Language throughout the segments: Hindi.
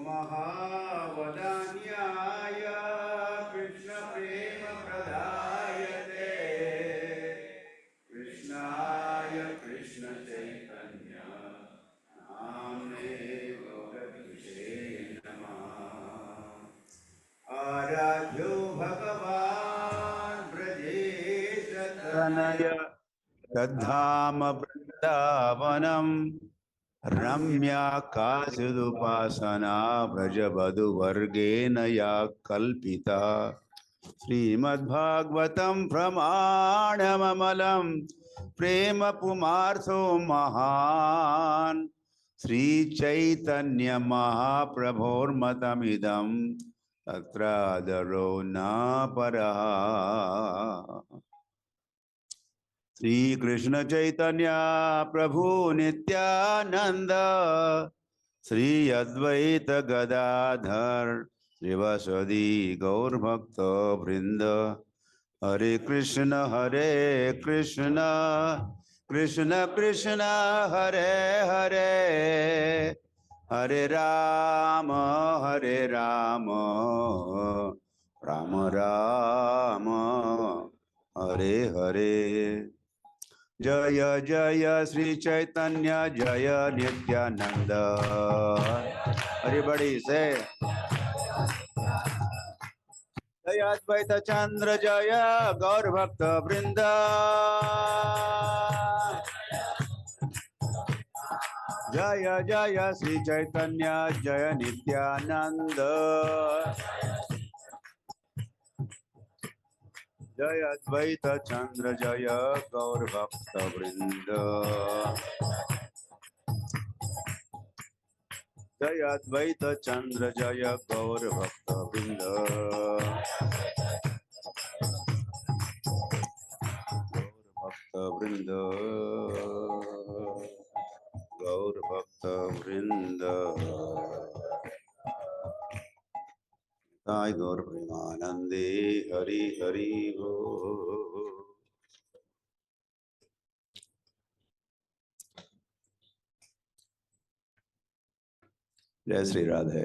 महावदान्याय कृष्णप्रेमप्रदायते कृष्णाय कृष्णचैतन्य नाम्ने गौरविषे नमः। आराध्यो भगवान् ब्रजेश तनय तद्धाम वृन्दावनम् रम्या काचिदुपासना व्रजवधूवर्गेण या कल्पिता श्रीमद्भागवतं प्रमाणममलं प्रेम पुमार्थो महान् श्रीचैतन्य महाप्रभोर्मतमिदं तत्रादरो न परः। श्री कृष्ण चैतन्य प्रभु नित्यानंद श्री अद्वैत गदाधर श्रीवासदि गौर भक्त वृंद हरे कृष्ण कृष्ण कृष्ण हरे हरे हरे राम राम राम हरे हरे। जय जय श्री चैतन्य जय नित्यानंद। हरि से जय अद्वैत चंद्र जय गौर भक्त वृंद। जय जय श्री चैतन्य जय नित्यानंद। जय अद्वैत चंद्र जय गौर भक्त वृंद। जय अद्वैत चंद्र जय गौर भक्त वृंद। गौर भक्त वृंद ताई गौर प्रेमानंदे हरि हरि हो। जय श्री राधे।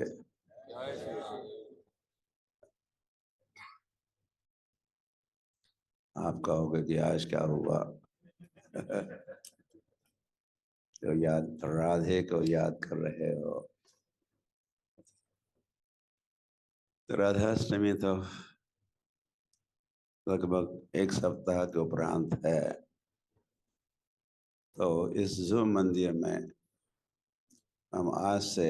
आप कहोगे कि आज क्या हुआ? तो याद राधे को याद कर रहे हो। तो राधाष्टमी तो लगभग एक सप्ताह के उपरांत है। तो इस जूम मंदिर में हम आज से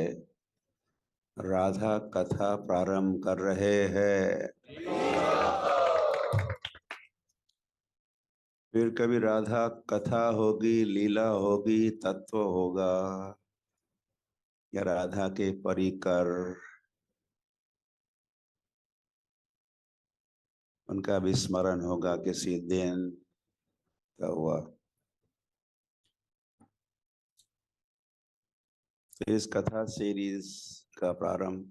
राधा कथा प्रारंभ कर रहे हैं। फिर कभी राधा कथा होगी, लीला होगी, तत्व होगा, या राधा के परिकर उनका भी स्मरण होगा किसी दिन का हुआ। तो इस कथा सीरीज का प्रारंभ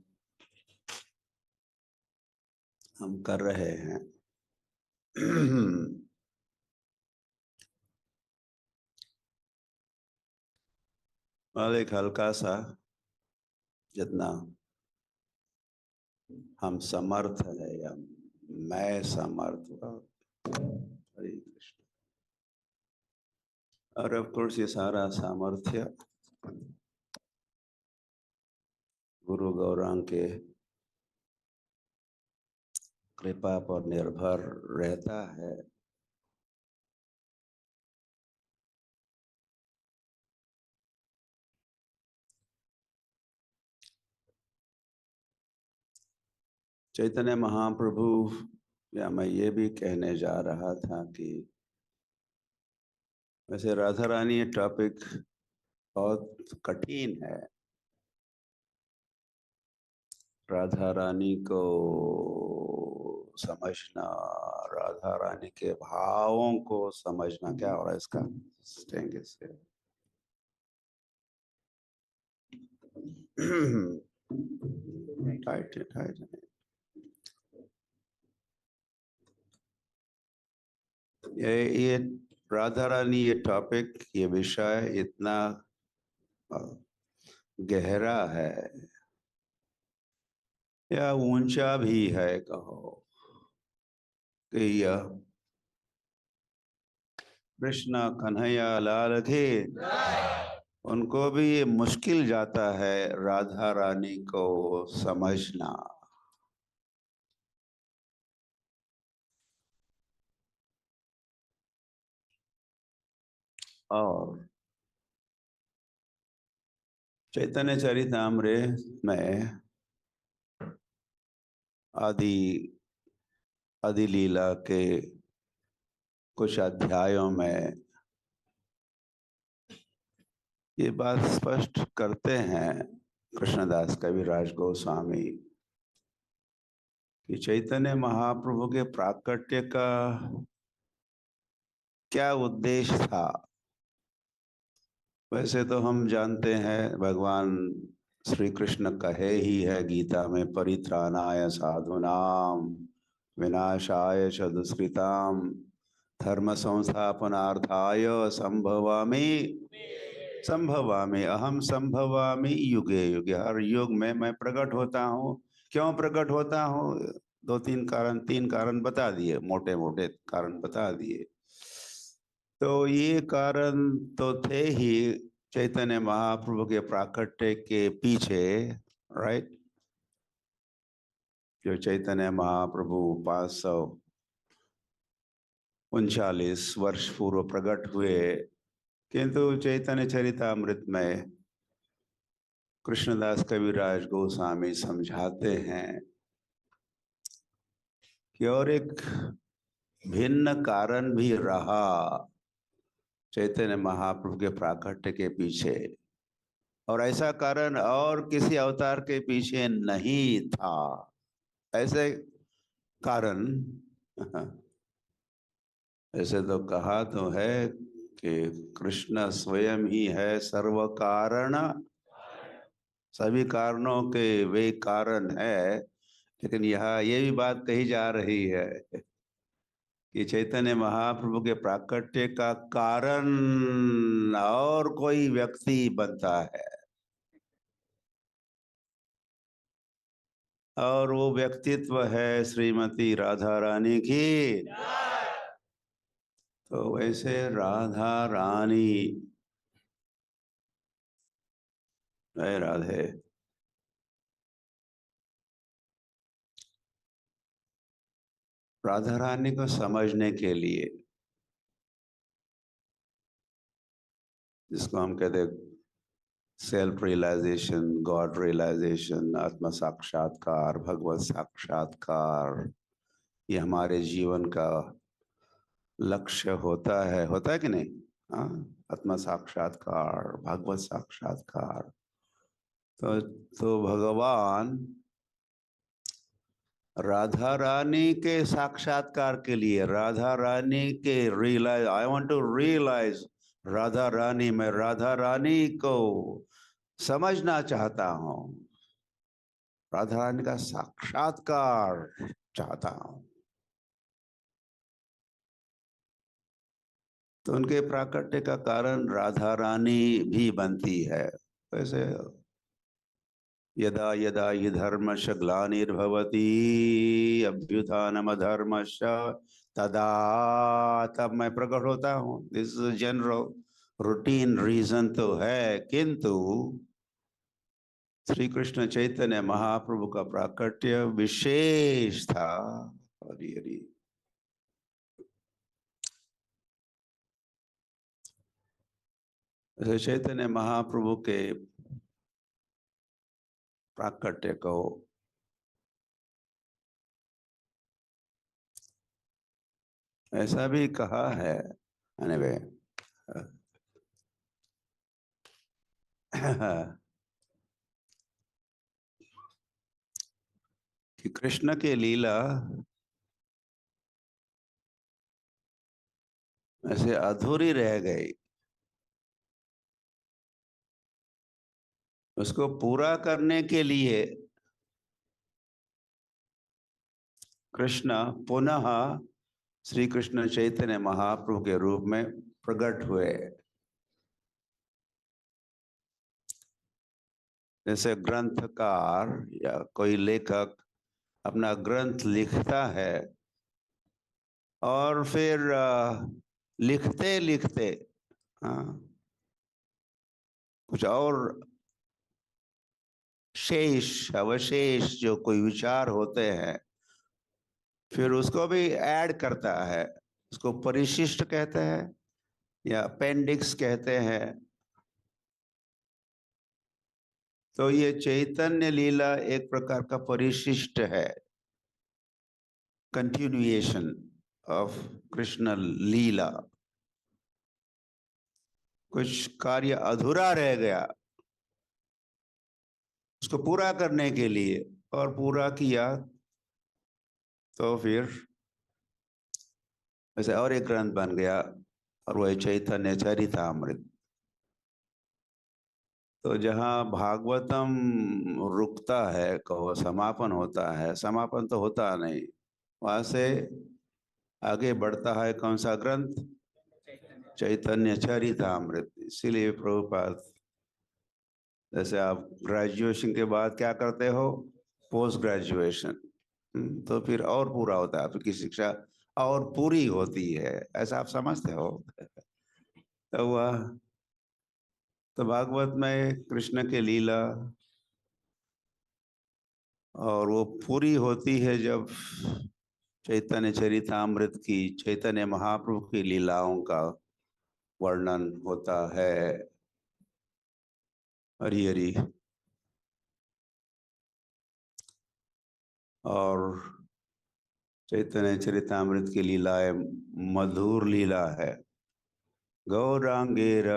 हम कर रहे हैं। और एक हल्का सा जितना हम समर्थ है या मैं समर्थ हुआ। हरे कृष्ण। और ऑफ कोर्स ये सारा सामर्थ्य गुरु गौरांग के कृपा पर निर्भर रहता है। चैतन्य महाप्रभु, या मैं ये भी कहने जा रहा था कि वैसे राधा रानी ये टॉपिक बहुत कठिन है। राधा रानी को समझना, राधा रानी के भावों को समझना, क्या हो रहा है इसका स्टेंगे से टाइट टाइट। ये राधा रानी ये टॉपिक, ये विषय इतना गहरा है या ऊंचा भी है कहो कि यह कृष्ण कन्हैया लाल की। उनको भी ये मुश्किल जाता है राधा रानी को समझना। और चैतन्य चरितामृत में आदि आदि लीला के कुछ अध्यायों में ये बात स्पष्ट करते हैं कृष्णदास कविराज गोस्वामी कि चैतन्य महाप्रभु के प्राकट्य का क्या उद्देश्य था। वैसे तो हम जानते हैं भगवान श्री कृष्ण कहे ही है गीता में, परित्राणाय साधूनाम विनाशाय च दुष्कृताम धर्म संस्थापनार्थाय संभवामि संभवामि अहम संभवामि युगे युगे। हर युग में मैं प्रकट होता हूँ। क्यों प्रकट होता हूँ? दो तीन कारण, तीन कारण बता दिए, मोटे मोटे कारण बता दिए। तो ये कारण तो थे ही चैतन्य महाप्रभु के प्राकट्य के पीछे, राइट। जो चैतन्य महाप्रभु 539 वर्ष पूर्व प्रकट हुए, किंतु चैतन्य चरितामृत में कृष्णदास कविराज गोस्वामी समझाते हैं कि और एक भिन्न कारण भी रहा चैतन्य महाप्रभु के प्राकट्य के पीछे, और ऐसा कारण और किसी अवतार के पीछे नहीं था। ऐसे कारण ऐसे तो कहा तो है कि कृष्ण स्वयं ही है सर्व कारण, सभी कारणों के वे कारण है। लेकिन यहाँ ये भी बात कही जा रही है कि चैतन्य महाप्रभु के प्राकट्य का कारण और कोई व्यक्ति बनता है, और वो व्यक्तित्व है श्रीमती राधा रानी की। तो वैसे राधा रानी, जय राधे, राधा रानी को समझने के लिए, जिसको हम कहते हैं सेल्फ रियलाइजेशन, गॉड रियलाइजेशन, आत्म साक्षात्कार, भगवत साक्षात्कार, ये हमारे जीवन का लक्ष्य होता है कि नहीं? हाँ, आत्म साक्षात्कार, भगवत साक्षात्कार। तो भगवान राधा रानी के साक्षात्कार के लिए, राधा रानी के realise, I want to realise Radha Rani, मैं राधा रानी को समझना चाहता हूँ, राधा रानी का साक्षात्कार चाहता हूँ। तो उनके प्राकट्य का कारण राधा रानी भी बनती है। वैसे यदा यदा हि धर्मश ग्लानिर्भवति अभ्युत्थानमधर्मश्च तदा तब मैं प्रकट होता हूँ। This is general routine reason तो है, किंतु श्री कृष्ण चैतन्य महाप्रभु का प्राकट्य विशेष था। हरि हरि। चैतन्य महाप्रभु के प्राकट्य को ऐसा भी कहा है, anyway, कि कृष्ण के लीला ऐसे अधूरी रह गई, उसको पूरा करने के लिए कृष्ण पुनः श्री कृष्ण चैतन्य महाप्रभु के रूप में प्रकट हुए। जैसे ग्रंथकार या कोई लेखक अपना ग्रंथ लिखता है और फिर लिखते लिखते कुछ और शेष अवशेष जो कोई विचार होते हैं फिर उसको भी ऐड करता है। उसको परिशिष्ट कहते हैं या अपेंडिक्स कहते हैं। तो ये चैतन्य लीला एक प्रकार का परिशिष्ट है, कंटिन्यूएशन ऑफ कृष्ण लीला। कुछ कार्य अधूरा रह गया, उसको पूरा करने के लिए और पूरा किया तो फिर वैसे और एक ग्रंथ बन गया और वह चैतन्य चरितामृत। तो जहाँ भागवतम रुकता है, कहो समापन होता है, समापन तो होता नहीं, वहां से आगे बढ़ता है कौन सा ग्रंथ? चैतन्य चरितामृत। इसीलिए प्रभुपाद, जैसे आप ग्रेजुएशन के बाद क्या करते हो? Post graduation. तो फिर और पूरा होता है, आपकी शिक्षा और पूरी होती है, ऐसा आप समझते हो? तो वह तो भागवत में कृष्ण के लीला और वो पूरी होती है जब चैतन्य चरितामृत की, चैतन्य महाप्रभु की लीलाओं का वर्णन होता है। हरि हरि। और चैतन्य चरितामृत की लीलाएं मधुर लीला है। गौरांगेर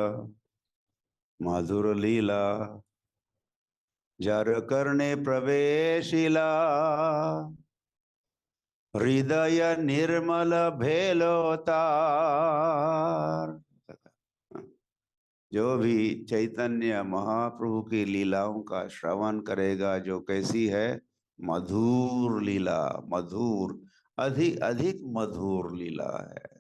मधुर लीला जर करने प्रवेशिला, हृदय निर्मल भेलोतार। जो भी चैतन्य महाप्रभु की लीलाओं का श्रवण करेगा, जो कैसी है? मधुर लीला, मधुर, अधिक अधिक मधुर लीला है।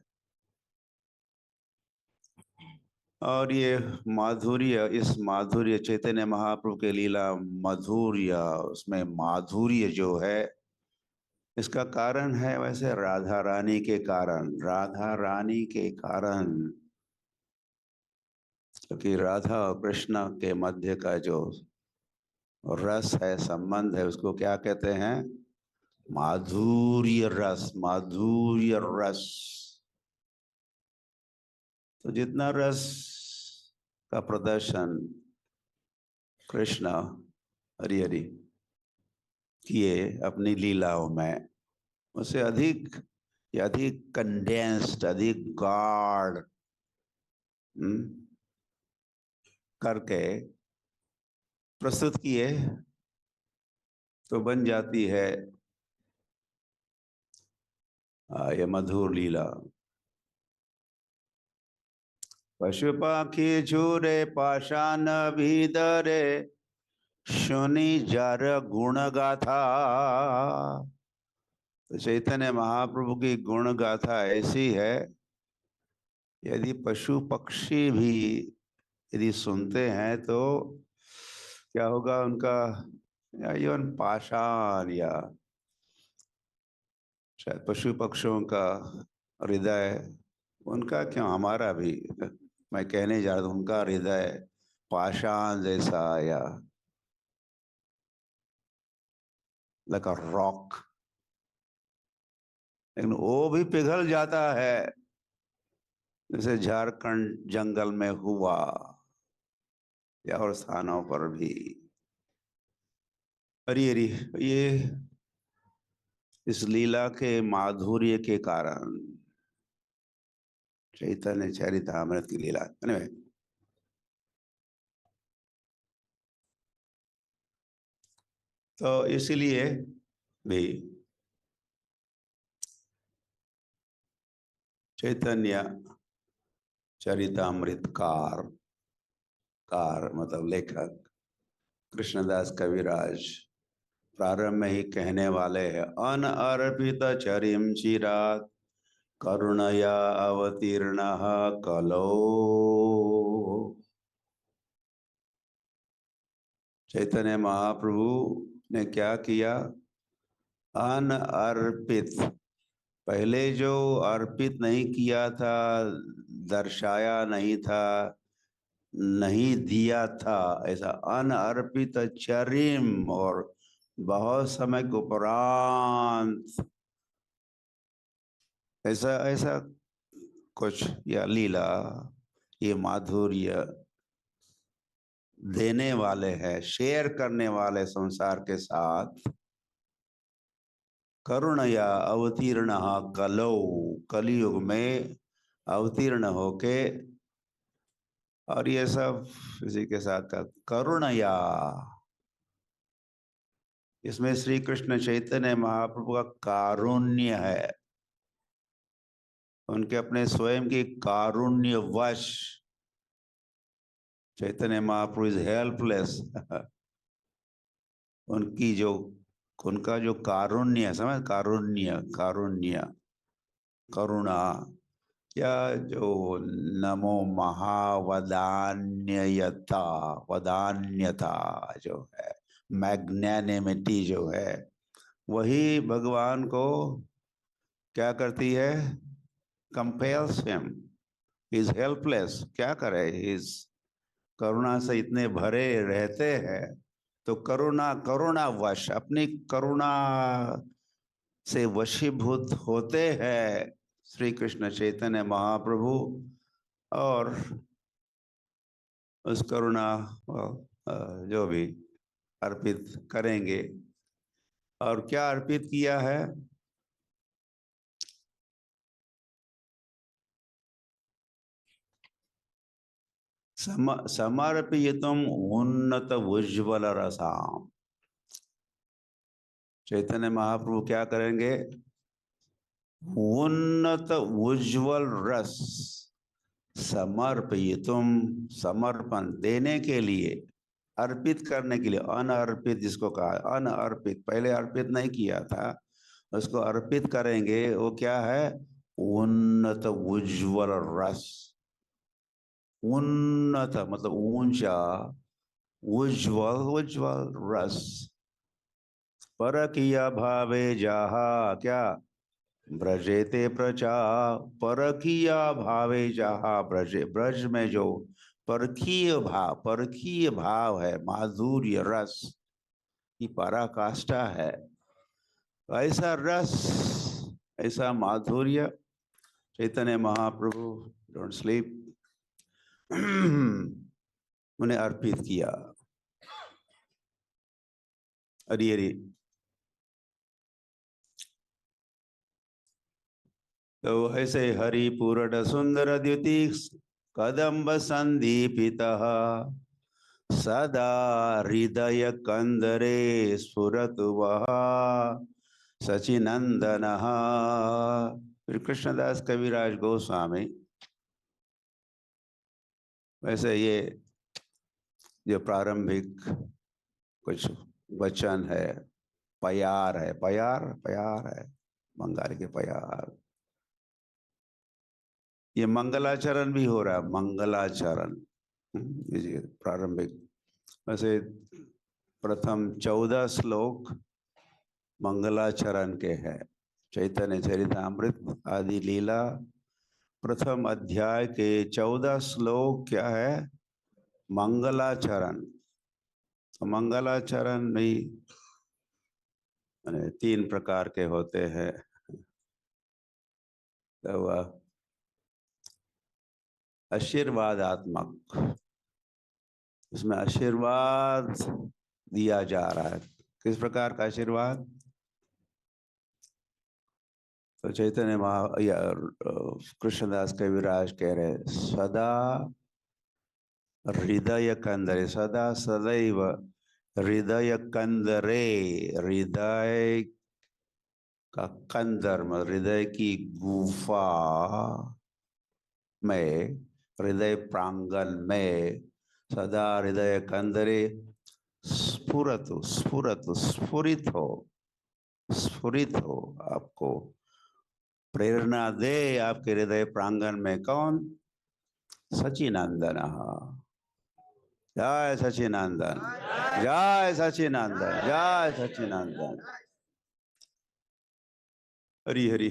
और ये माधुर्य, इस माधुर्य चैतन्य महाप्रभु के लीला मधुर्य, उसमें माधुर्य जो है, इसका कारण है वैसे राधा रानी के कारण, राधा रानी के कारण। क्योंकि राधा और कृष्ण के मध्य का जो रस है, संबंध है, उसको क्या कहते हैं? माधुर्य रस, माधुर्य रस। तो जितना रस का प्रदर्शन कृष्ण हरि हरि किए अपनी लीलाओं में, उससे अधिक या अधिक कंडेंस्ड, अधिक गाढ़ करके प्रस्तुत किए तो बन जाती है ये मधुर लीला। पशु पाखी झूरे पाषाण भीतरे, सुनी जार गुण गाथा। तो चैतन्य महाप्रभु की गुण गाथा ऐसी है, यदि पशु पक्षी भी यदि सुनते हैं तो क्या होगा उनका? इवन पाषाण या शायद पशु पक्षियों का हृदय, उनका क्यों, हमारा भी, मैं कहने जा रहा हूँ, उनका हृदय पाषाण जैसा या लाइक अ रॉक, लेकिन वो भी पिघल जाता है, जैसे झारखंड जंगल में हुआ या और स्थानों पर भी। हरी हरी। ये इस लीला के माधुर्य के कारण, चैतन्य चरितामृत की लीला anyway, तो इसीलिए भी चैतन्य चरितामृतकार, कार मतलब लेखक कृष्णदास कविराज प्रारंभ में ही कहने वाले हैं, अनअर्पित चरिम चिरात करुणया अवतीर्ण कलो। चैतन्य महाप्रभु ने क्या किया? अनअर्पित, पहले जो अर्पित नहीं किया था, दर्शाया नहीं था, नहीं दिया था, ऐसा अनअर्पित चरिम, और बहुत समय के उपरांत ऐसा ऐसा कुछ, या लीला, ये माधुर्य देने वाले हैं, शेयर करने वाले संसार के साथ। करुणया अवतीर्ण कलौ, कलयुग में अवतीर्ण होके, और ये सब इसी के साथ का करुणया। इसमें श्री कृष्ण चैतन्य महाप्रभु का कारुण्य है, उनके अपने स्वयं की कारुण्यवश। Chaitanya Mahaprabhu is helpless. उनकी जो, उनका जो कारुण्य, समझ, कारुण्य, कारुण्य, करुणा, या जो नमो महावदान्यता, वदान्यता जो है, मैग्नेनिमिटी जो है, वही भगवान को क्या करती है? Compels him, is helpless. क्या करे, इज करुणा से इतने भरे रहते हैं, तो करुणा, करुणा वश, अपनी करुणा से वशीभूत होते हैं श्री कृष्ण चैतन्य महाप्रभु, और उस करुणा जो भी अर्पित करेंगे। और क्या अर्पित किया है? समर्पयितुम उन्नत उज्ज्वल रसाम। चैतन्य महाप्रभु क्या करेंगे? उन्नत उज्ज्वल रस, समर्पयितुम, समर्पण देने के लिए, अर्पित करने के लिए। अनअर्पित जिसको कहा, अनअर्पित, पहले अर्पित नहीं किया था, उसको अर्पित करेंगे। वो क्या है? उन्नत उज्ज्वल रस। उन्नत मतलब ऊंचा, उज्ज्वल, उज्ज्वल रस। परकीय भावे जहा, क्या? ब्रजेते प्रचा, परकीय भावे जहा ब्रजे, ब्रज में जो परकीय भाव, परकीय भाव है, माधुर्य रस की पराकाष्ठा है, ऐसा रस, ऐसा माधुर्य चैतन्य महाप्रभु, डोंट स्लीप, उन्हें अर्पित किया। अरे अरे, तो ऐसे हरि पूर्ण सुंदर द्युति कदम्ब संदीपितः सदा हृदय कंदरे स्फुरतु वः सचिनंदनः। श्री कृष्णदास कविराज गोस्वामी, वैसे ये जो प्रारंभिक कुछ वचन है, प्यार है, प्यार, प्यार है, बंगाली के प्यार। ये मंगलाचरण भी हो रहा है, मंगलाचरण। ये प्रारंभिक, वैसे प्रथम 14 श्लोक मंगलाचरण के हैं। चैतन्य चरितामृत आदि लीला प्रथम अध्याय के 14 श्लोक क्या है? मंगलाचरण। तो मंगलाचरण भी 3 प्रकार के होते हैं। तो वह आशीर्वादात्मक, इसमें आशीर्वाद दिया जा रहा है। किस प्रकार का आशीर्वाद? तो चैतन्य या कृष्णदास कविराज कह रहे, सदा हृदय कंदरे, सदा सदैव हृदय कंदरे, हृदय का कंदर, हृदय की गुफा में, हृदय प्रांगण में, सदा हृदय कंदरे स्फुरत, स्फुरत, स्फुरित हो, स्फुरित हो, आपको प्रेरणा दे आपके हृदय प्रांगण में। कौन? सचिनंदन, जय सच्चिदानंद, जय सच्चिदानंद, जय सच्चिदानंद। हरि हरि।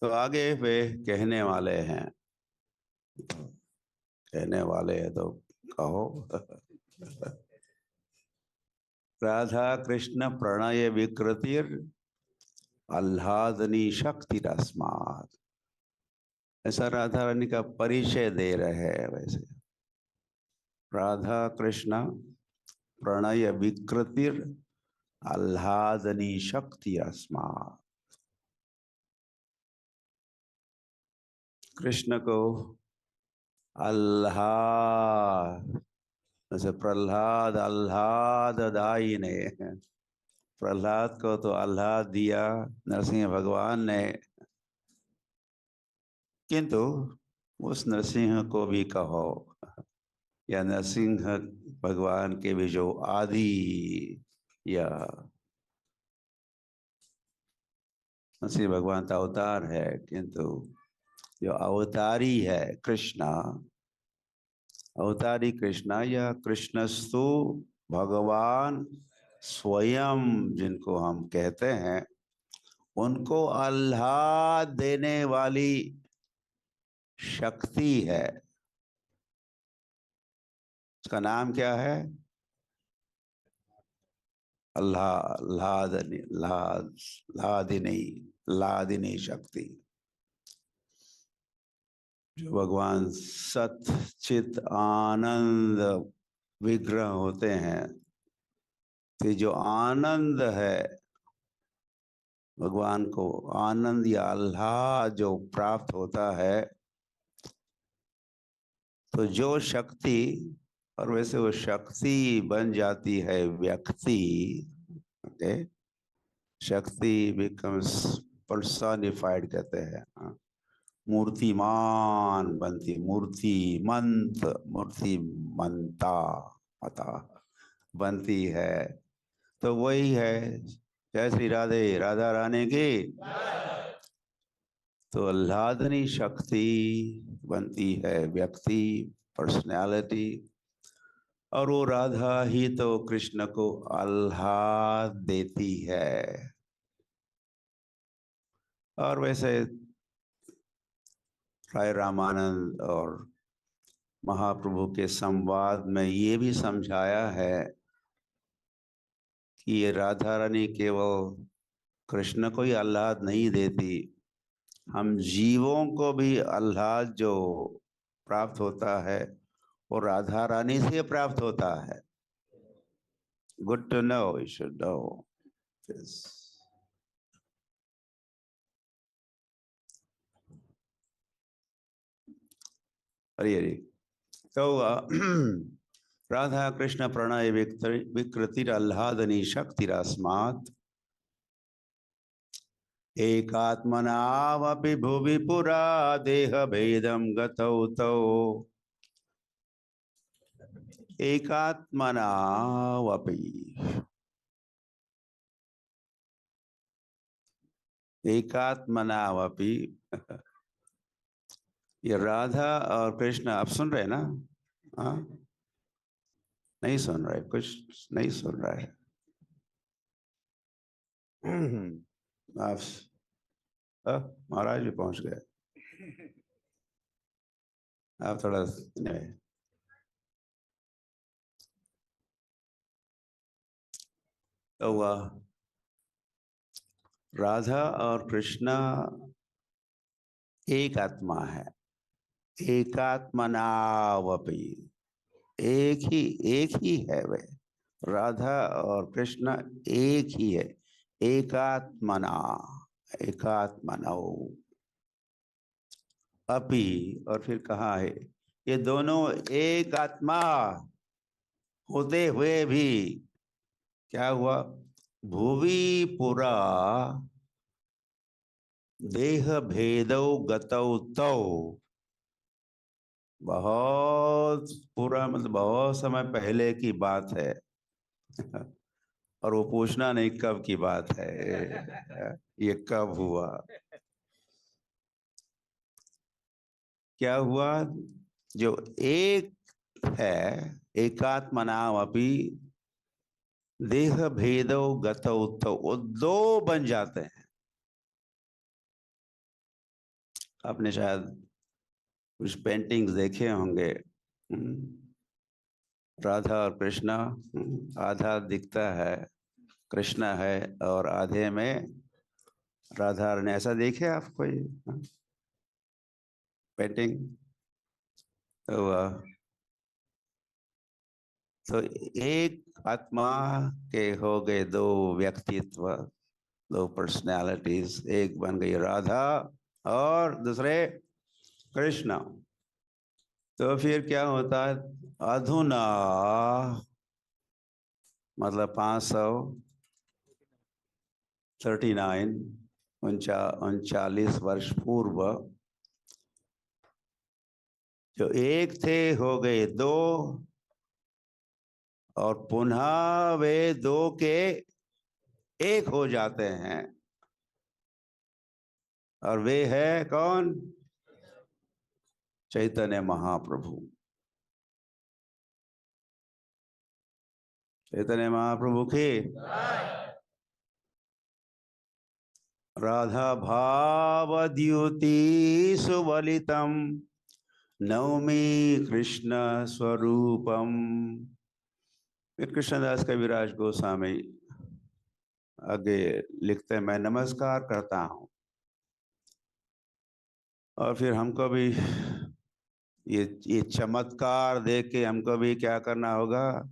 तो आगे वे कहने वाले हैं, कहने वाले हैं तो कहो। राधा कृष्ण प्रणय विकृतिर आह्लादनी शक्ति रस्मात, ऐसा राधा रानी का परिचय दे रहे हैं। वैसे राधा कृष्ण प्रणय विकृतिर आह्लादनी शक्ति अस्मात्, कृष्ण को आह्लाद, जैसे प्रहलाद आह्लाददायी ने, प्रहलाद को तो आह्लाद दिया नरसिंह भगवान ने, किंतु उस नरसिंह को भी कहो, या नरसिंह भगवान के भी जो आदि या नरसिंह भगवान का अवतार है, किंतु जो अवतारी है कृष्णा, अवतारी कृष्णा या कृष्णस्तु भगवान स्वयं जिनको हम कहते हैं, उनको आह्लाद देने वाली शक्ति है। उसका नाम क्या है? लादिनी शक्ति। जो भगवान सत चित आनंद विग्रह होते हैं, तो जो आनंद है, भगवान को आनंद या आह्लाद जो प्राप्त होता है, तो जो शक्ति, और वैसे वो शक्ति बन जाती है व्यक्ति, ओके, शक्ति बिकम्स पर्सोनिफाइड कहते हैं, मूर्तिमान बनती, मूर्तिमंत, मूर्तिमंता मता बनती है। तो वही है। जय श्री राधे, राधा रानी की। तो आह्लादनी शक्ति बनती है व्यक्ति, पर्सनैलिटी, और वो राधा ही तो कृष्ण को आह्लाद देती है। और वैसे राय रामानंद और महाप्रभु के संवाद में ये भी समझाया है कि ये राधा रानी केवल कृष्ण को ही आह्लाद नहीं देती, हम जीवों को भी आह्लाद जो प्राप्त होता है वो राधा रानी से प्राप्त होता है। Good to know, you should know this. Hari Hari. तो राधा कृष्ण प्रणय विकृतिर आह्लादनी शक्तिरस्मात् एकात्मनावपि भुवि पुरा देह भेदम गतौ तौ, एकात्मनावपि, एकात्मनावपि। ये राधा और कृष्ण, आप सुन रहे हैं ना? हाँ, नहीं सुन रहे, कुछ नहीं सुन रहा है। आप महाराज भी पहुंच गए, आप थोड़ा तो राधा और कृष्ण एक आत्मा है, एकात्मनावपि, एक ही है वे, राधा और कृष्ण एक ही है, एकात्मना, एकात्मनो अपि। और फिर कहा है ये दोनों एक आत्मा होते हुए भी क्या हुआ? भुवि पुरा देह भेदौ गतौ तौ, बहुत पूरा मतलब बहुत समय पहले की बात है। और वो पूछना नहीं कब की बात है, ये कब हुआ, क्या हुआ। जो एक है, एकात्मनाम अपि देह भेदो गतौ तो वो दो बन जाते हैं। आपने शायद कुछ पेंटिंग्स देखे होंगे, राधा और कृष्णा, आधा दिखता है कृष्णा है और आधे में राधा ने, ऐसा देखे आप कोई पेंटिंग? तो तो एक आत्मा के हो गए दो व्यक्तित्व, दो पर्सनालिटीज, एक बन गई राधा और दूसरे कृष्णा। तो फिर क्या होता है, अधुना मतलब 539, 39 वर्ष पूर्व जो एक थे हो गए दो, और पुनः वे दो के एक हो जाते हैं। और वे है कौन? चैतन्य महाप्रभु। चैतन्य महाप्रभु के राधा भाव द्युति सुवलितम नवमी कृष्ण स्वरूपम। कृष्णदास कविराज गोस्वामी आगे लिखते हैं, मैं नमस्कार करता हूं। और फिर हमको भी ये चमत्कार देख के हमको भी क्या करना होगा,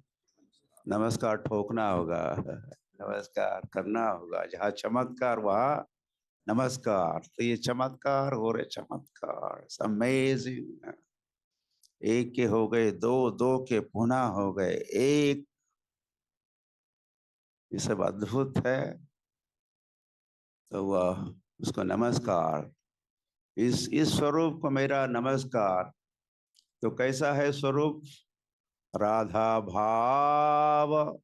नमस्कार ठोकना होगा, नमस्कार करना होगा। जहाँ चमत्कार वहाँ नमस्कार। तो ये चमत्कार हो रहे, चमत्कार अमेजिंग। एक के हो गए दो, दो के पुनः हो गए एक, ये सब अद्भुत है। तो वह उसको नमस्कार, इस स्वरूप को मेरा नमस्कार। तो कैसा है स्वरूप? राधा भाव।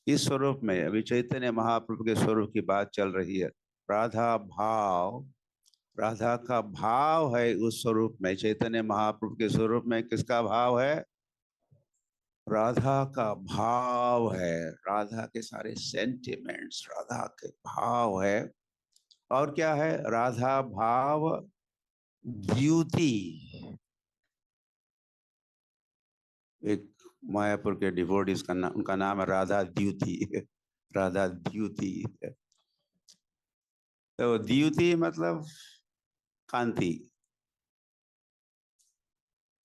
इस स्वरूप में अभी चैतन्य महाप्रभु के स्वरूप की बात चल रही है। राधा भाव, राधा का भाव है उस स्वरूप में। चैतन्य महाप्रभु के स्वरूप में किसका भाव है? राधा का भाव है। राधा के सारे सेंटिमेंट्स, राधा के भाव है। और क्या है? राधा भाव द्युति। एक मायापुर के डिवोटीज का उनका नाम है राधा द्युति। राधा द्युति। तो द्युति मतलब कांति।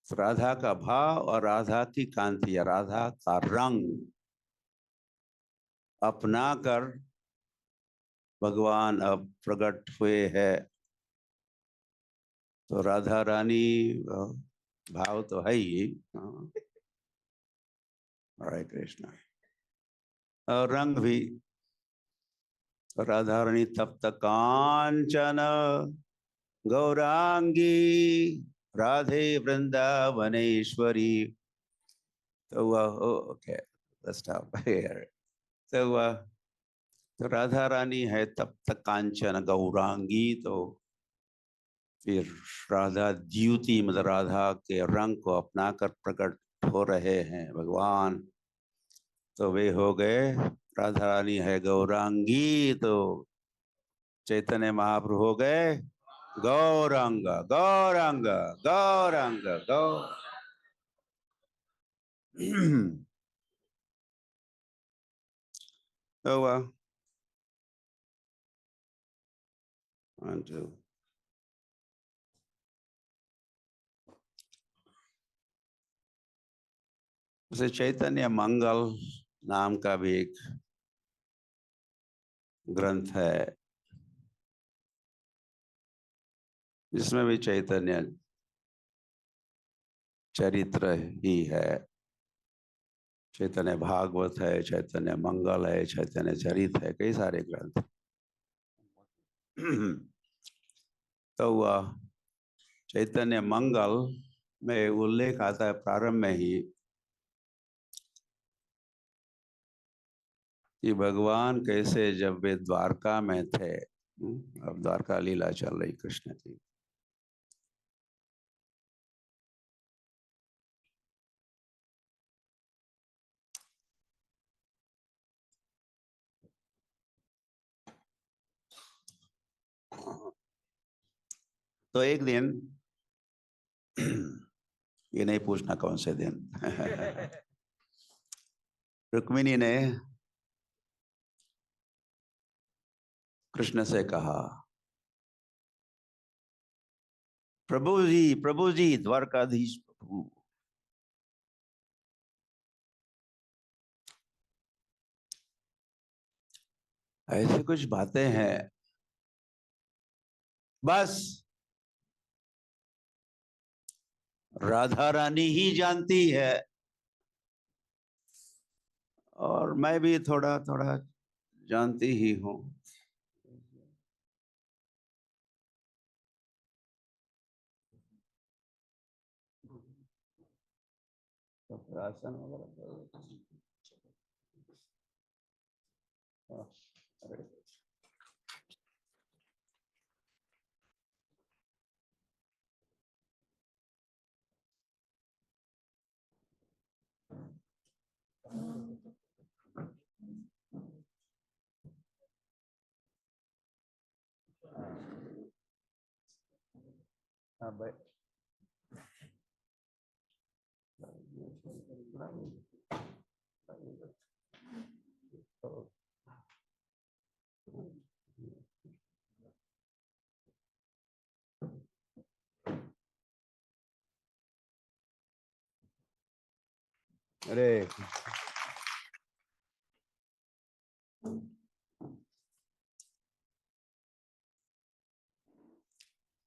राधा का भाव और राधा की कांति, राधा का रंग अपना कर भगवान अब प्रकट हुए हैं। तो राधा रानी भाव तो है ही। हरे कृष्णा। और रंग भी, राधा रानी तप्त कांचन गौरांगी राधे वृंदावनेश्वरी। तो वह ओके, स्टॉप हियर। तो वह तो राधा रानी है तप्त कांचन गौरांगी। तो फिर राधा द्युति मतलब राधा के रंग को अपना कर प्रकट हो रहे हैं भगवान। तो वे हो गए, राधा रानी है गौरांगी, तो चैतन्य महाप्रभु हो गए गौरांग। गौरांग गौरांग गौर। तो वह उसे चैतन्य मंगल नाम का भी एक ग्रंथ है, जिसमें भी चैतन्य चरित्र ही है। चैतन्य भागवत है, चैतन्य मंगल है, चैतन्य चरित है, कई सारे ग्रंथ। तो वह चैतन्य मंगल में उल्लेख आता है प्रारंभ में ही कि भगवान कैसे जब वे द्वारका में थे, अब द्वारका लीला चल रही कृष्ण की, तो एक दिन ये नहीं पूछना कौन से दिन रुक्मिणी ने कृष्ण से कहा, प्रभु जी द्वारकाधीश प्रभु, ऐसे कुछ बातें हैं बस राधा रानी ही जानती है, और मैं भी थोड़ा थोड़ा जानती ही हूँ। राशन वगैरह हाँ भाई। अरे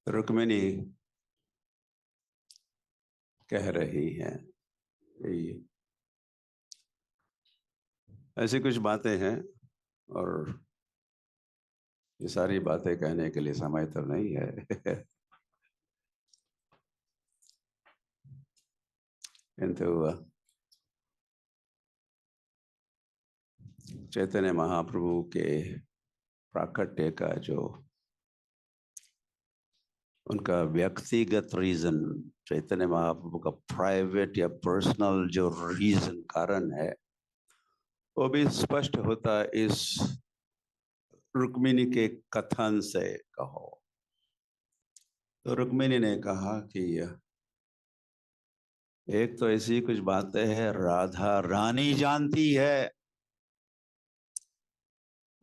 रुक्मिणी कह रही है, ये ऐसी कुछ बातें हैं, और ये सारी बातें कहने के लिए समय तो नहीं है किंतु चैतन्य महाप्रभु के प्राकट्य का जो उनका व्यक्तिगत रीजन, चैतन्य महाप्रभु का प्राइवेट या पर्सनल जो रीजन कारण है, वो भी स्पष्ट होता इस रुक्मिणी के कथन से। कहो तो रुक्मिणी ने कहा कि एक तो ऐसी कुछ बातें हैं राधा रानी जानती है,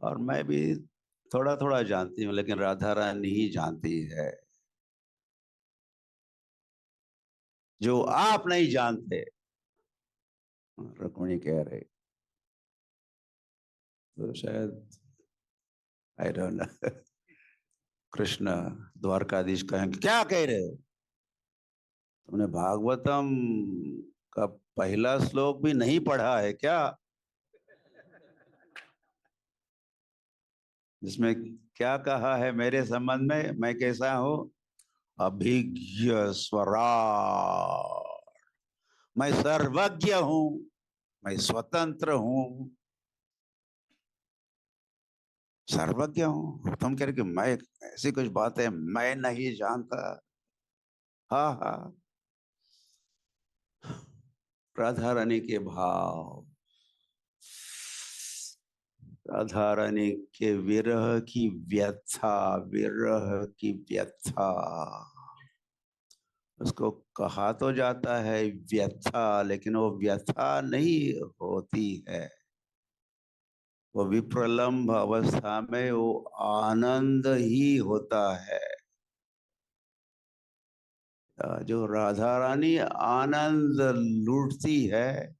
और मैं भी थोड़ा थोड़ा जानती हूँ, लेकिन राधा रानी ही जानती है जो आप नहीं जानते, रुक्मिणी कह रहे। तो शायद I don't know Krishna Dwarkadhish कहेंगे क्या कह रहे हो, तुमने भागवतम का पहला श्लोक भी नहीं पढ़ा है क्या, जिसमें क्या कहा है मेरे संबंध में, मैं कैसा हूं, अभिज्ञ स्वराट, मैं सर्वज्ञ हूं, मैं स्वतंत्र हूं, सर्वज्ञ हूं। तुम कह रहे कि मैं ऐसी कुछ बात है मैं नहीं जानता। हाँ हाँ, राधा रानी के भाव, राधा रानी के विरह की व्यथा, विरह की व्यथा, उसको कहा तो जाता है व्यथा, लेकिन वो व्यथा नहीं होती है, वो विप्रलम्भ अवस्था में वो आनंद ही होता है। जो राधा रानी आनंद लूटती है,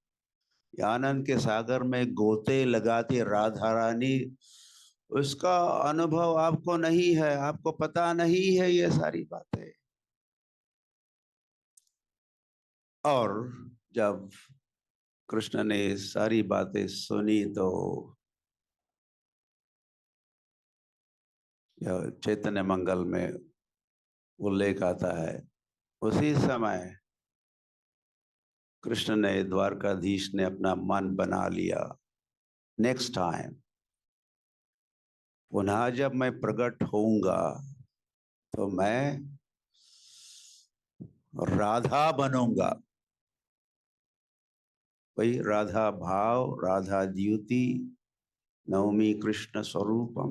आनंद के सागर में गोते लगाती राधा रानी, उसका अनुभव आपको नहीं है, आपको पता नहीं है ये सारी बातें। और जब कृष्ण ने सारी बातें सुनी तो चैतन्य मंगल में उल्लेख आता है, उसी समय कृष्ण ने द्वारकाधीश ने अपना मन बना लिया, नेक्स्ट टाइम पुनः जब मैं प्रकट होऊंगा तो मैं राधा बनूंगा। वही राधा भाव, राधा द्युति, नवमी कृष्ण स्वरूपम।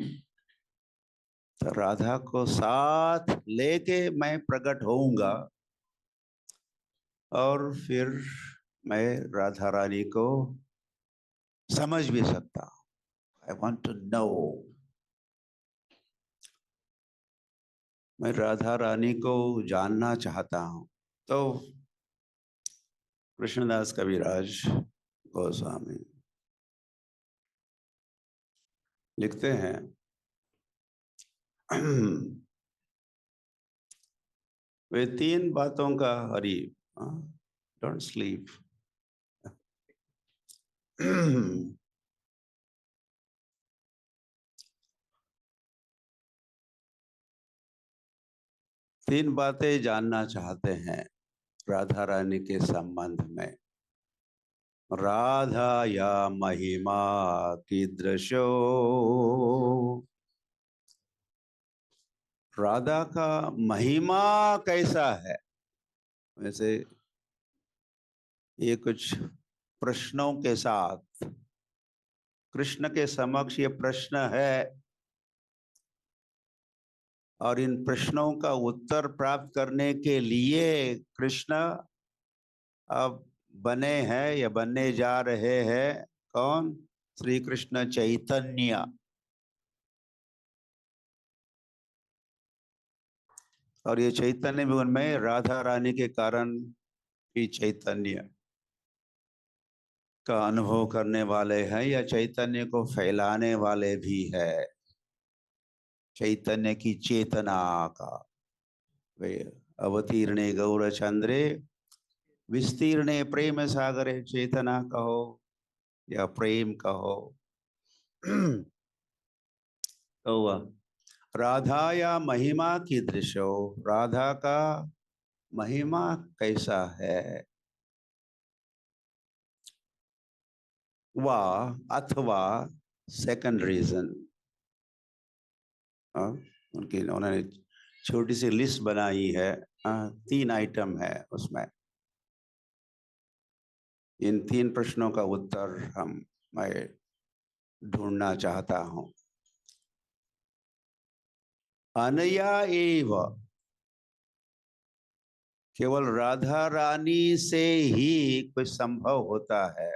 तो राधा को साथ लेके मैं प्रकट होऊंगा और फिर मैं राधा रानी को समझ भी सकता हूं। I want to know. मैं राधा रानी को जानना चाहता हूं। तो कृष्णदास कविराज गोस्वामी लिखते हैं, वे तीन बातों का हरि, डोंट स्लीप। तीन बातें जानना चाहते हैं राधा रानी के संबंध में। राधा या महिमा कीदृशो, राधा का महिमा कैसा है। वैसे ये कुछ प्रश्नों के साथ कृष्ण के समक्ष ये प्रश्न है और इन प्रश्नों का उत्तर प्राप्त करने के लिए कृष्ण अब बने हैं या बनने जा रहे हैं। कौन? श्री कृष्ण चैतन्य। और ये चैतन्य भी उनमें राधा रानी के कारण ही चैतन्य का अनुभव करने वाले हैं या चैतन्य को फैलाने वाले भी है। चैतन्य की चेतना का वे अवतीर्णे गौरचंद्रे विस्तीर्णे प्रेम सागरे, चेतना कहो या प्रेम कहो। तो राधा या महिमा की दृश्यो, राधा का महिमा कैसा है। वा अथवा सेकंड रीजन, उनकी उन्होंने छोटी सी लिस्ट बनाई है। तीन आइटम है उसमें। इन तीन प्रश्नों का उत्तर मैं ढूंढना चाहता हूं। अनया एव, केवल राधा रानी से ही कुछ संभव होता है।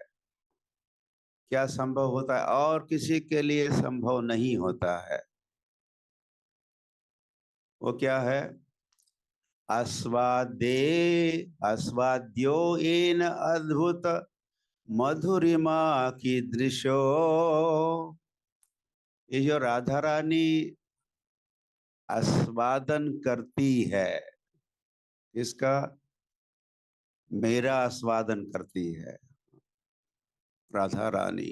क्या संभव होता है? और किसी के लिए संभव नहीं होता है। वो क्या है? आस्वादे आस्वाद्यो येन अद्भुत मधुरिमा की दृश्यो। ये जो राधा रानी आस्वादन करती है, इसका मेरा आस्वादन करती है राधा रानी।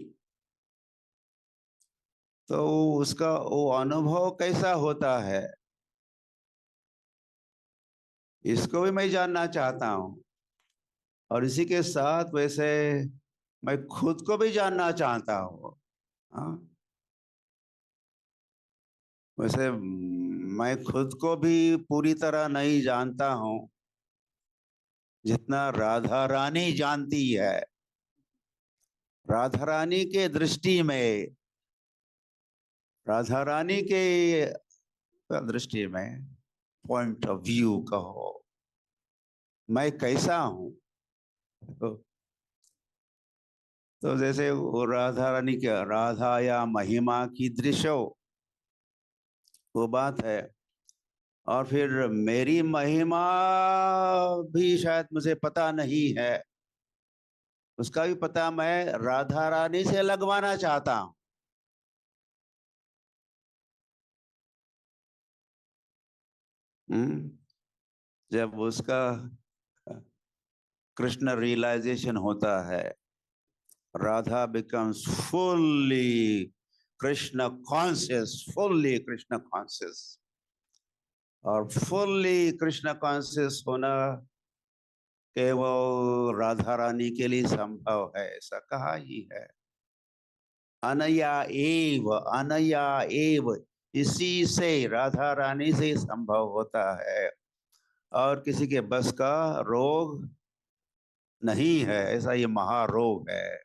तो उसका वो अनुभव कैसा होता है, इसको भी मैं जानना चाहता हूं। और इसी के साथ वैसे मैं खुद को भी जानना चाहता हूँ। हाँ, वैसे मैं खुद को भी पूरी तरह नहीं जानता हूँ जितना राधा रानी जानती है। राधा रानी के दृष्टि में, राधा रानी के दृष्टि में, पॉइंट ऑफ व्यू कहो, मैं कैसा हूं। तो जैसे वो राधा रानी क्या, राधा या महिमा की दृश्यो, वो बात है। और फिर मेरी महिमा भी शायद मुझे पता नहीं है, उसका भी पता मैं राधा रानी से लगवाना चाहता हूं। जब उसका कृष्ण रियलाइजेशन होता है, Radha becomes fully Krishna conscious, fully Krishna conscious. और फुल्ली कृष्ण कॉन्शियस होना केवल राधा रानी के लिए संभव है, ऐसा कहा ही है। अनया एव, इसी से, राधा रानी से संभव होता है, और किसी के बस का रोग नहीं है, ऐसा ये महारोग है।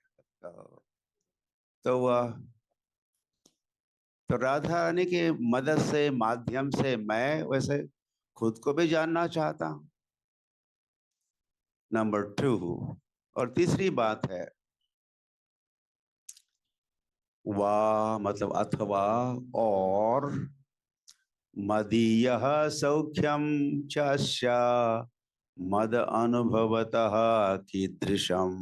तो वह, तो राधा रानी की मदद से, माध्यम से मैं वैसे खुद को भी जानना चाहता हूं। नंबर 2, और तीसरी बात है, वाह मतलब अथवा, और मदीयः सौख्यम चास्या मद अनुभवतः कीदृशम।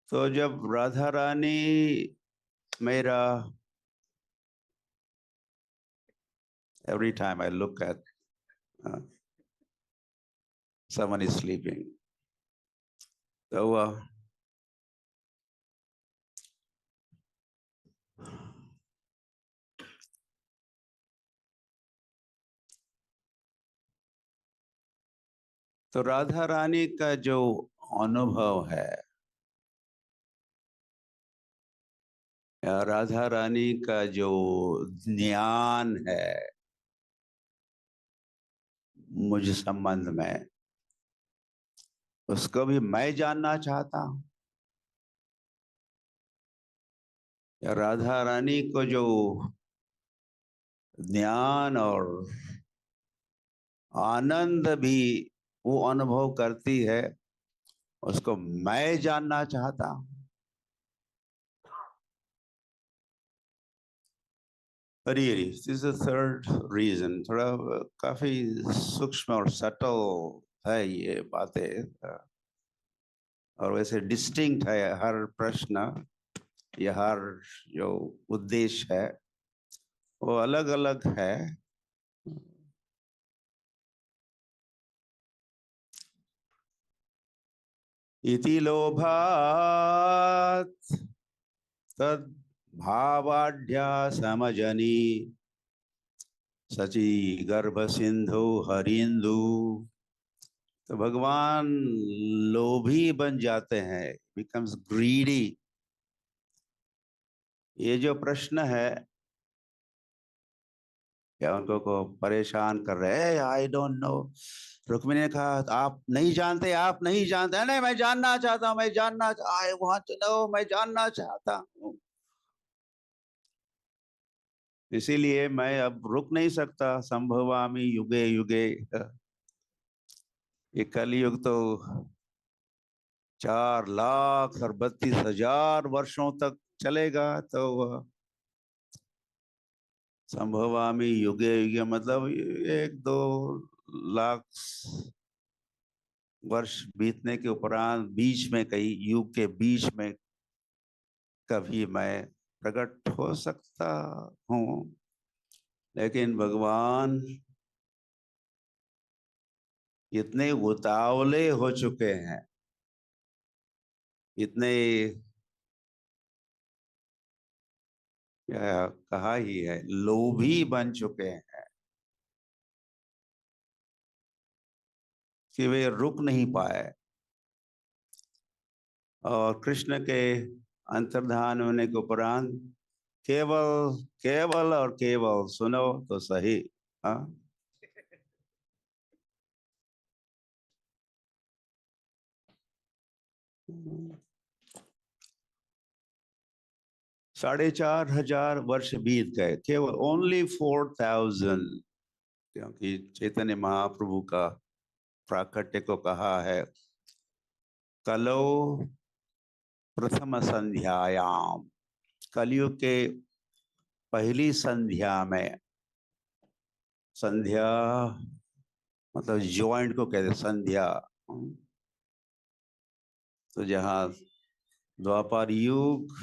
तो जब राधा रानी मेरा, every time I look at someone is sleeping, तो तो राधा रानी का जो अनुभव है, या राधा रानी का जो ज्ञान है मुझ संबंध में, उसको भी मैं जानना चाहता हूं। या राधा रानी को जो ज्ञान और आनंद भी वो अनुभव करती है, उसको मैं जानना चाहता हूं। Really this is third reason, थोड़ा काफी सूक्ष्म और सटल है ये बातें, और वैसे डिस्टिंक्ट है हर प्रश्न, या हर जो उद्देश्य है वो अलग अलग है। इति लोभात् तद भावाढ्या समजनी सची गर्भ सिंधु हरिंदु। तो भगवान लोभी बन जाते हैं, बिकम्स ग्रीडी। ये जो प्रश्न है, क्या उनको को परेशान कर रहे हैं? I don't know. रुक्मिणी ने कहा आप नहीं जानते, आप नहीं जानते। नहीं, मैं जानना चाहता हूँ, मैं जानना, आई वांट टू नो, मैं जानना चाहता हूँ। इसीलिए मैं अब रुक नहीं सकता। संभवामि युगे युगे, ये कलयुग तो 4,32,000 वर्षों तक चलेगा। तो संभवामि युगे युगे मतलब 1-2 लाख वर्ष बीतने के उपरांत, बीच में, कई युग के बीच में कभी मैं प्रकट हो सकता हूँ। लेकिन भगवान इतने उतावले हो चुके हैं, इतने, क्या कहा ही है, लोभी बन चुके हैं कि वे रुक नहीं पाए। और कृष्ण के अंतर्धान होने के उपरांत केवल केवल और केवल सुनो तो सही, हाँ, 4,500 वर्ष बीत गए, केवल ओनली 4,000। क्योंकि चैतन्य महाप्रभु का प्राकट्य को कहा है, कलो प्रथम संध्यायाम, कलयुग के पहली संध्या में, संध्या मतलब ज्वाइंट को कहते संध्या, तो जहाँ द्वापर युग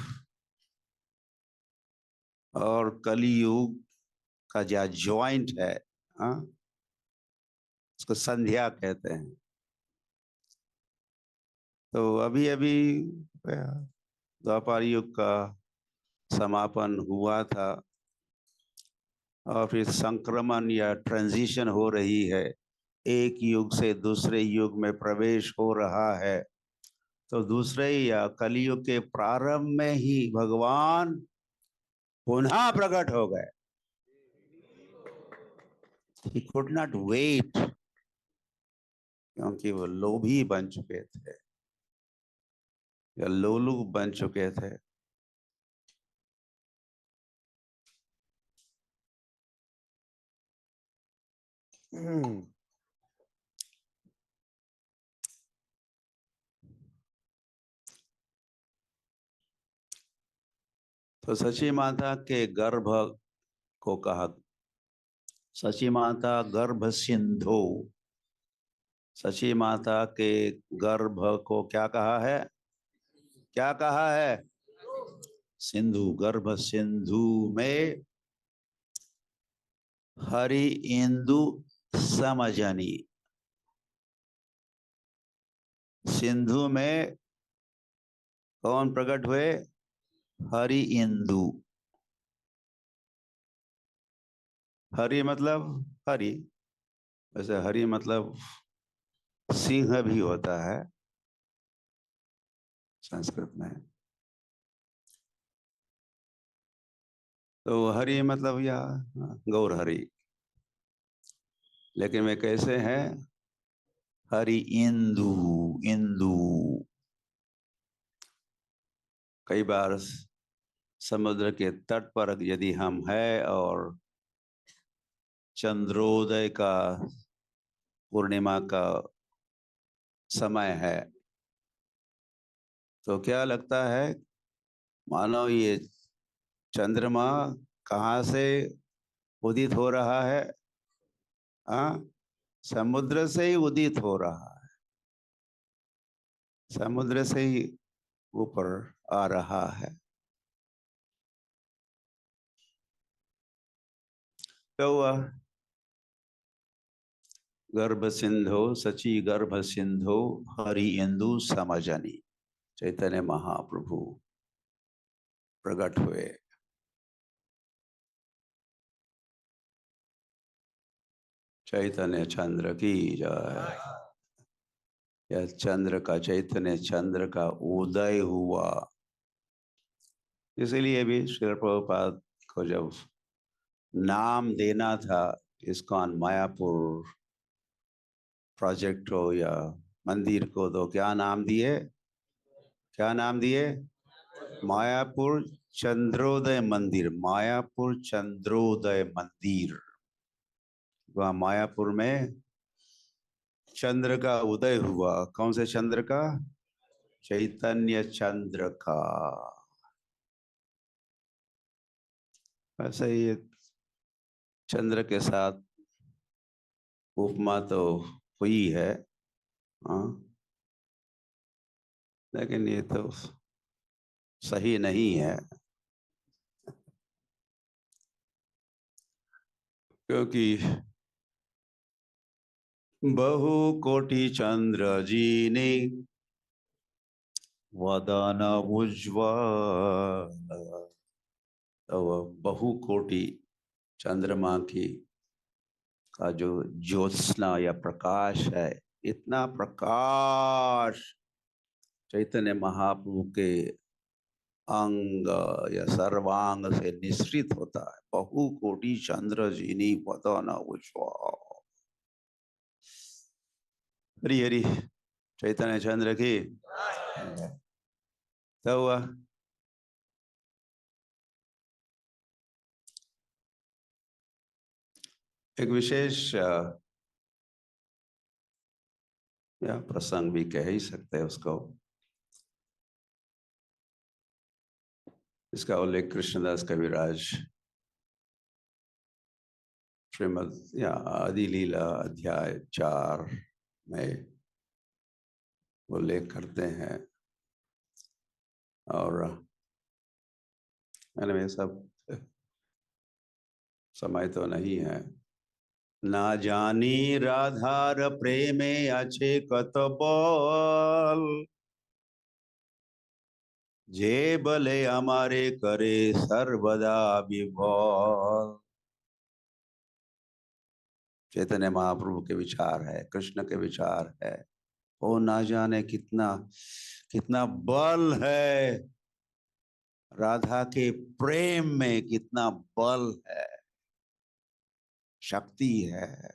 और कलयुग का जो ज्वाइंट है, हाँ, उसको संध्या कहते हैं। तो अभी अभी द्वापर युग का समापन हुआ था, और फिर संक्रमण या ट्रांजिशन हो रही है एक युग से दूसरे युग में प्रवेश हो रहा है, तो दूसरे या कलयुग के प्रारंभ में ही भगवान पुनः प्रकट हो गए। He could not wait, क्योंकि वो लोभी बन चुके थे या लोलुप बन चुके थे। तो सची माता के गर्भ को कहा, सची माता गर्भ सिंधु, सची माता के गर्भ को क्या कहा है? क्या कहा है? सिंधु। गर्भ सिंधु में हरि इंदु समजनी। सिंधु में कौन प्रकट हुए? हरि इंदु। हरि मतलब हरि, वैसे हरि मतलब सिंह भी होता है संस्कृत में। तो हरि मतलब या गौर हरि, लेकिन वे कैसे हैं? हरि इंदु। इंदु कई बार समुद्र के तट पर यदि हम हैं और चंद्रोदय का, पूर्णिमा का समय है, तो क्या लगता है मानो ये चंद्रमा कहाँ से उदित हो रहा है? हाँ, समुद्र से ही उदित हो रहा है, समुद्र से ही ऊपर आ रहा है। तो वह गर्भ सिंधु, सची गर्भ सिंधु हरि इंदु समजनी, चैतन्य महाप्रभु प्रकट हुए। चैतन्य चंद्र की जय। यह चंद्र का, चैतन्य चंद्र का उदय हुआ। इसीलिए भी श्रील प्रभुपाद को जब नाम देना था इस्कॉन मायापुर प्रोजेक्ट हो या मंदिर को, तो क्या नाम दिए? क्या नाम दिए? मायापुर चंद्रोदय मंदिर। मायापुर चंद्रोदय मंदिर। वहाँ मायापुर में चंद्र का उदय हुआ। कौन से चंद्र का? चैतन्य चंद्र का। ऐसे ही चंद्र के साथ उपमा तो हुई है, हाँ, लेकिन ये तो सही नहीं है, क्योंकि बहु कोटि चंद्र जीने वदन उज्ज्वल। तो बहु कोटि चंद्रमा की का जो ज्योत्सना या प्रकाश है, इतना प्रकाश चैतन्य महाप्रभु के अंग या सर्वांग से निश्रित होता है। बहु कोटि चंद्र जीनी वदन उज्ज्वल। हरि हरि चैतन्य चंद्र की। तो हुआ एक विशेष या प्रसंग भी कह ही सकते हैं उसको, इसका उल्लेख कृष्णदास कविराज श्रीमद या आदि लीला अध्याय 4 में उल्लेख करते हैं। और मैंने ये सब समय तो नहीं है। ना जानी राधार प्रेमे अच्छे कत बल, जे बले हमारे करे सर्वदा विभोल। चैतन्य महाप्रभु के विचार है, कृष्ण के विचार है। वो ना जाने कितना कितना बल है राधा के प्रेम में, कितना बल है, शक्ति है।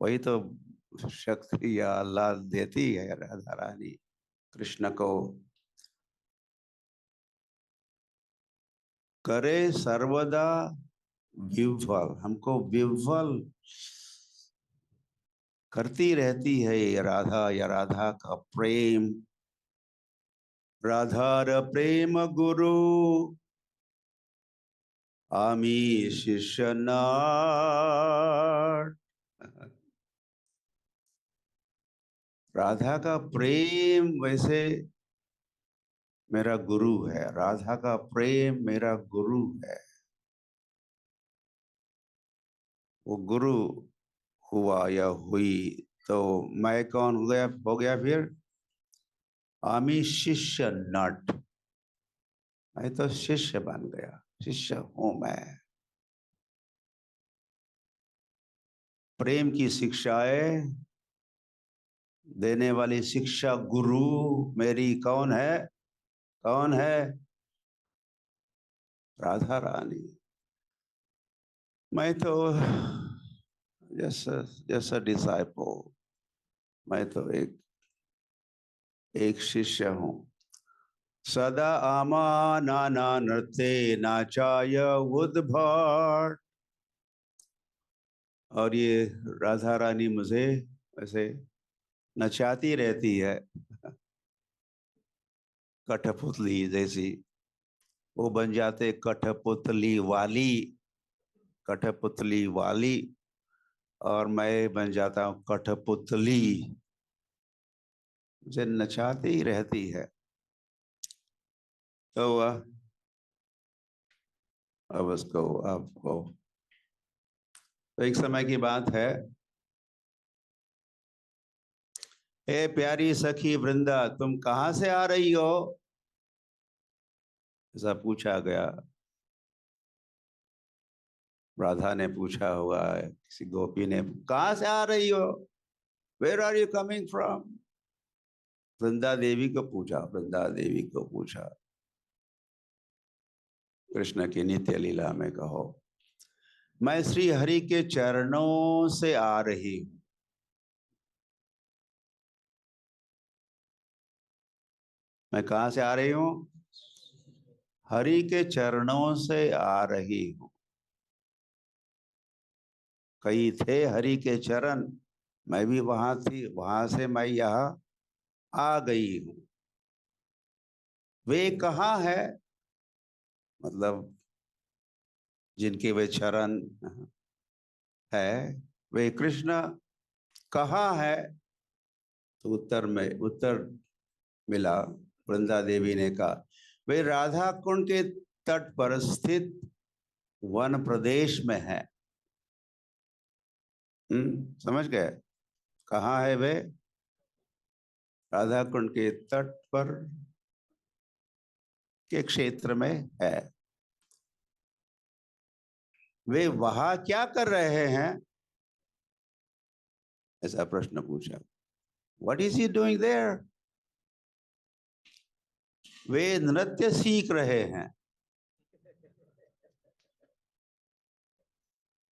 वही तो शक्ति या अल्लाह देती है राधा रानी कृष्ण को। करे सर्वदा विह्वल, हमको विह्वल करती रहती है ये राधा, या राधा का प्रेम। राधार प्रेम गुरु आमी शिष्य नाथ। राधा का प्रेम वैसे मेरा गुरु है, राधा का प्रेम मेरा गुरु है। वो गुरु हुआ या हुई तो मैं कौन हो गया फिर? आमी शिष्य नट, मैं तो शिष्य बन गया, शिष्य हूं मैं। प्रेम की शिक्षाएं देने वाली शिक्षा गुरु मेरी कौन है? कौन है? राधा रानी। मैं तो जैसा डिसाइपल, मैं तो एक शिष्य हूं। सदा आमा नाना नृत्य नाचाय उद्भट। और ये राधा रानी मुझे ऐसे नचाती रहती है, कठपुतली जैसी। वो बन जाते कठपुतली वाली, कठपुतली वाली, और मैं बन जाता हूँ कठपुतली, मुझे नचाती ही रहती है। तो अब उसको आपको, तो एक समय की बात है, ए प्यारी सखी वृंदा तुम कहाँ से आ रही हो? ऐसा पूछा गया। राधा ने पूछा हुआ है, किसी गोपी ने, कहाँ से आ रही हो? Where are you coming from? Vrinda Devi को पूछा, वृंदा देवी को पूछा। कृष्ण की नित्य लीला में कहो, मैं श्री हरि के चरणों से आ रही हूं। मैं कहां से आ रही हूं? हरि के चरणों से आ रही हूं। कई थे हरि के चरण, मैं भी वहां थी, वहां से मैं यहाँ आ गई हूं। वे कहाँ है? मतलब जिनके वे चरण है, वे कृष्ण कहाँ है? तो उत्तर मिला, वृंदा देवी ने कहा, वे राधा कुंड के तट पर स्थित वन प्रदेश में है। समझ गए? कहाँ है वे? राधा कुंड के तट पर के क्षेत्र में है। वे वहां क्या कर रहे हैं? ऐसा प्रश्न पूछा। What is he doing there? वे नृत्य सीख रहे हैं।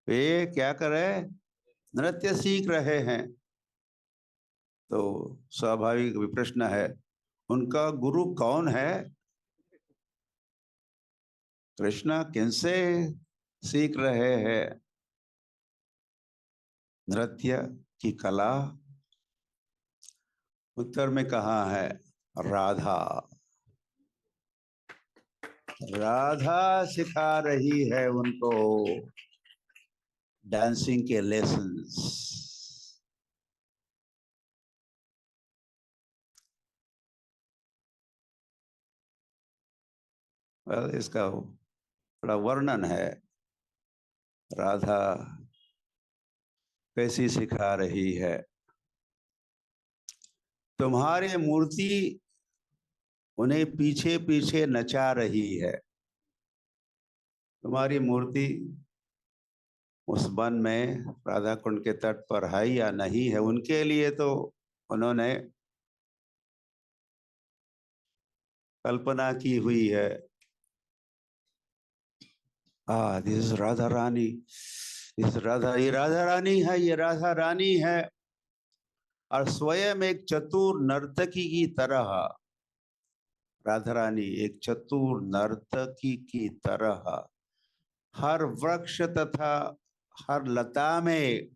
वे क्या कर रहे हैं? नृत्य सीख रहे हैं। तो स्वाभाविक प्रश्न है, उनका गुरु कौन है? कृष्ण किनसे सीख रहे हैं नृत्य की कला? उत्तर में कहा है, राधा। राधा सिखा रही है उनको डांसिंग के लेसन्स। इसका बड़ा वर्णन है, राधा कैसी सिखा रही है। तुम्हारी मूर्ति उन्हें पीछे पीछे नचा रही है। तुम्हारी मूर्ति उस वन में राधा कुंड के तट पर है या नहीं है, उनके लिए तो उन्होंने कल्पना की हुई है। दिस इज राधा रानी, इस राधा, ये राधा रानी है, ये राधा रानी है। और स्वयं एक चतुर नर्तकी की तरह, राधा रानी एक चतुर नर्तकी की तरह हर वृक्ष तथा हर लता में,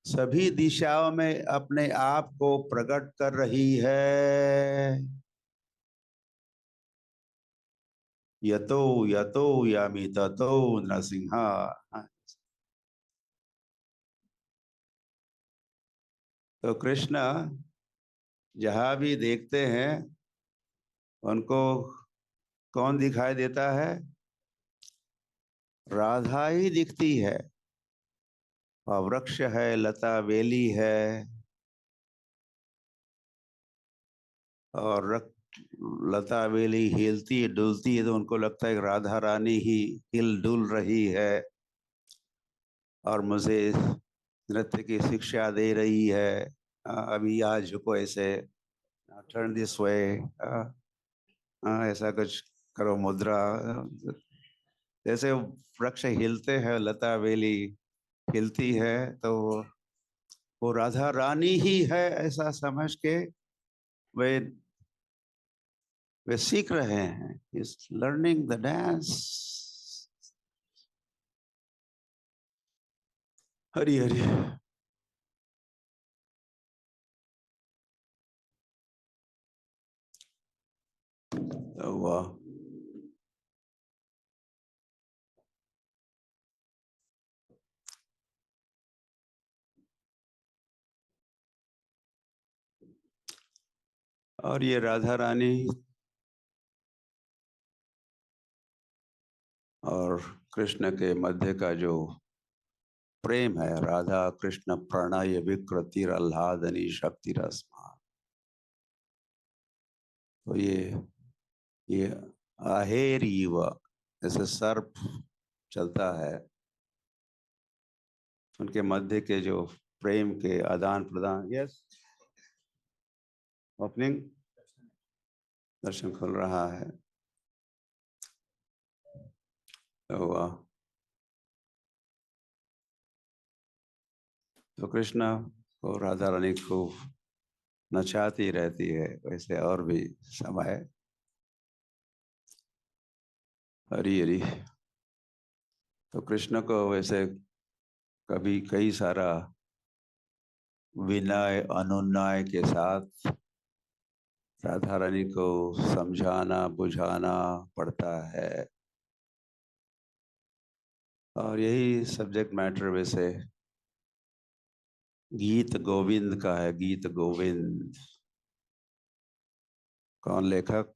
सभी दिशाओं में अपने आप को प्रकट कर रही है। यतो यतो यामि ततो नरसिंहा। तो कृष्ण जहां भी देखते हैं उनको कौन दिखाई देता है? राधा ही दिखती है। और वृक्ष है, लता बेली है, और लता बेली हिलती डुलती है तो उनको लगता है कि राधा रानी ही हिल डुल रही है और मुझे नृत्य की शिक्षा दे रही है। अभी यहाँ झुको ऐसे, टर्न दिस वे, ऐसा कुछ करो मुद्रा। जैसे वृक्ष हिलते हैं, लता बेली हिलती है, तो वो राधा रानी ही है ऐसा समझ के वे वे सीख रहे हैं, is learning the dance. Hari Hari. वाह। और ये राधा रानी और कृष्ण के मध्य का जो प्रेम है, राधा कृष्ण प्रणय विकृतिर आह्लादनी शक्ति रसमा, तो ये आहेरीव, जैसे सर्प चलता है, उनके मध्य के जो प्रेम के आदान प्रदान। यस, ओपनिंग दर्शन खुल रहा है। वाह। तो कृष्ण और राधा रानी खूब नचाती रहती है, वैसे और भी समय। हरी हरी। तो कृष्ण को वैसे कभी कई सारा विनय अनुनय के साथ राधा रानी को समझाना बुझाना पड़ता है। और यही सब्जेक्ट मैटर वैसे गीत गोविंद का है। गीत गोविंद, कौन लेखक?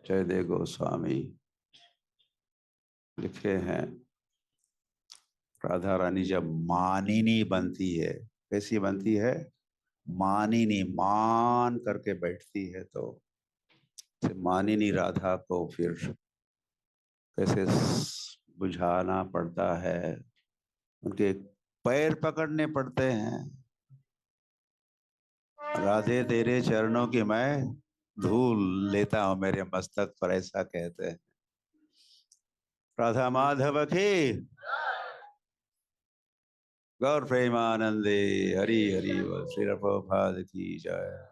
जयदेव गोस्वामी लिखे हैं। राधा रानी जब मानिनी बनती है, कैसी बनती है? मानिनी, मान करके बैठती है, तो मानिनी राधा को फिर कैसे बुझाना पड़ता है, उनके पैर पकड़ने पड़ते हैं। राधे तेरे चरणों की मैं धूल लेता हूं मेरे मस्तक पर, ऐसा कहते हैं। राधा माधव की गौर प्रेमानंदे। हरि हरि बोल। श्री प्रभुपाद की जय।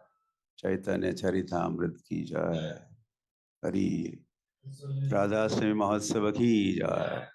चैतन्य चरितामृत की जय। हरि। राधा अष्टमी महोत्सव की जय।